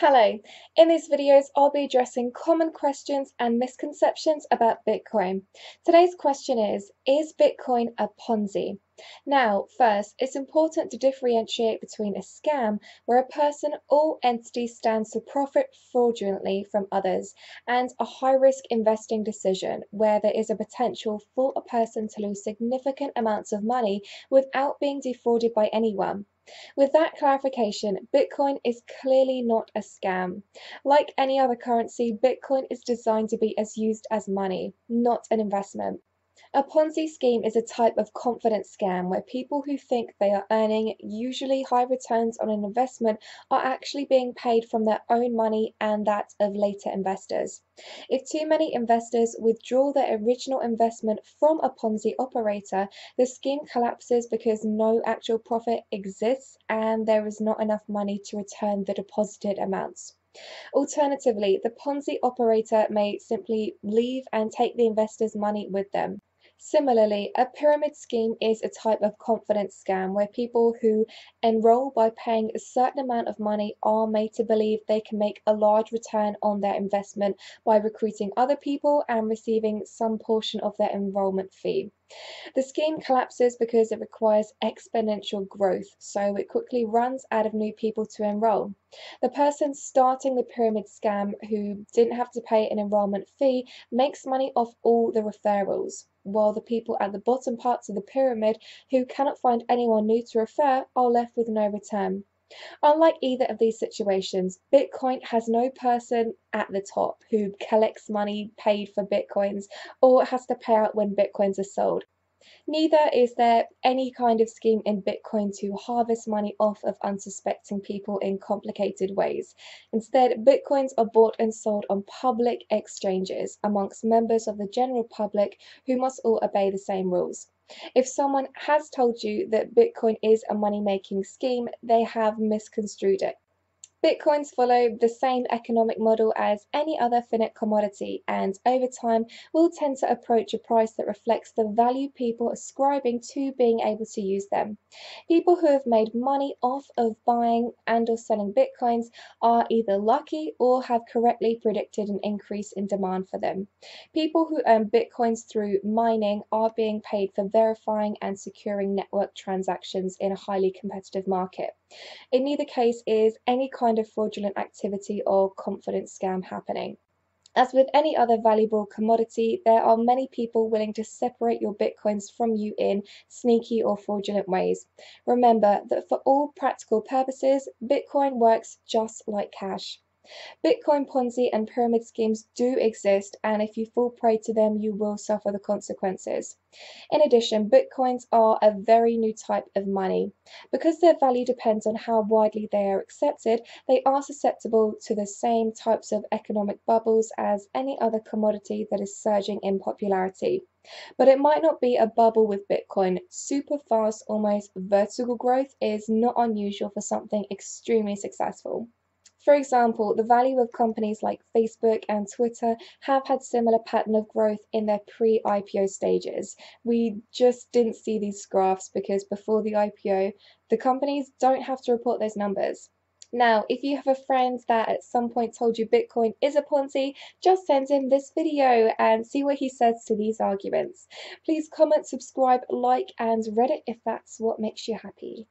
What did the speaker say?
Hello, in these videos I'll be addressing common questions and misconceptions about Bitcoin. Today's question is Bitcoin a Ponzi? Now, first, it's important to differentiate between a scam, where a person or entity stands to profit fraudulently from others, and a high-risk investing decision, where there is a potential for a person to lose significant amounts of money without being defrauded by anyone. With that clarification, Bitcoin is clearly not a scam. Like any other currency, Bitcoin is designed to be used as money, not an investment. A Ponzi scheme is a type of confidence scam where people who think they are earning usually high returns on an investment are actually being paid from their own money and that of later investors. If too many investors withdraw their original investment from a Ponzi operator, the scheme collapses because no actual profit exists and there is not enough money to return the deposited amounts. Alternatively, the Ponzi operator may simply leave and take the investor's money with them. Similarly, a pyramid scheme is a type of confidence scam where people who enroll by paying a certain amount of money are made to believe they can make a large return on their investment by recruiting other people and receiving some portion of their enrollment fee. The scheme collapses because it requires exponential growth, so it quickly runs out of new people to enroll. The person starting the pyramid scam who didn't have to pay an enrollment fee makes money off all the referrals, while the people at the bottom parts of the pyramid who cannot find anyone new to refer are left with no return. Unlike either of these situations, Bitcoin has no person at the top who collects money paid for Bitcoins or has to pay out when Bitcoins are sold. Neither is there any kind of scheme in Bitcoin to harvest money off of unsuspecting people in complicated ways. Instead, Bitcoins are bought and sold on public exchanges amongst members of the general public who must all obey the same rules. If someone has told you that Bitcoin is a money-making scheme, they have misconstrued it. Bitcoins follow the same economic model as any other finite commodity and over time will tend to approach a price that reflects the value people ascribing to being able to use them. People who have made money off of buying and or selling Bitcoins are either lucky or have correctly predicted an increase in demand for them. People who earn Bitcoins through mining are being paid for verifying and securing network transactions in a highly competitive market. In neither case is any kind of fraudulent activity or confidence scam happening. As with any other valuable commodity, there are many people willing to separate your bitcoins from you in sneaky or fraudulent ways. Remember that for all practical purposes, Bitcoin works just like cash. Bitcoin Ponzi and pyramid schemes do exist, and if you fall prey to them, you will suffer the consequences. In addition, Bitcoins are a very new type of money. Because their value depends on how widely they are accepted, they are susceptible to the same types of economic bubbles as any other commodity that is surging in popularity. But it might not be a bubble with Bitcoin. Super fast, almost vertical growth is not unusual for something extremely successful. For example, the value of companies like Facebook and Twitter have had similar pattern of growth in their pre-IPO stages. We just didn't see these graphs because before the IPO, the companies don't have to report those numbers. Now, if you have a friend that at some point told you Bitcoin is a Ponzi, just send him this video and see what he says to these arguments. Please comment, subscribe, like, and Reddit if that's what makes you happy.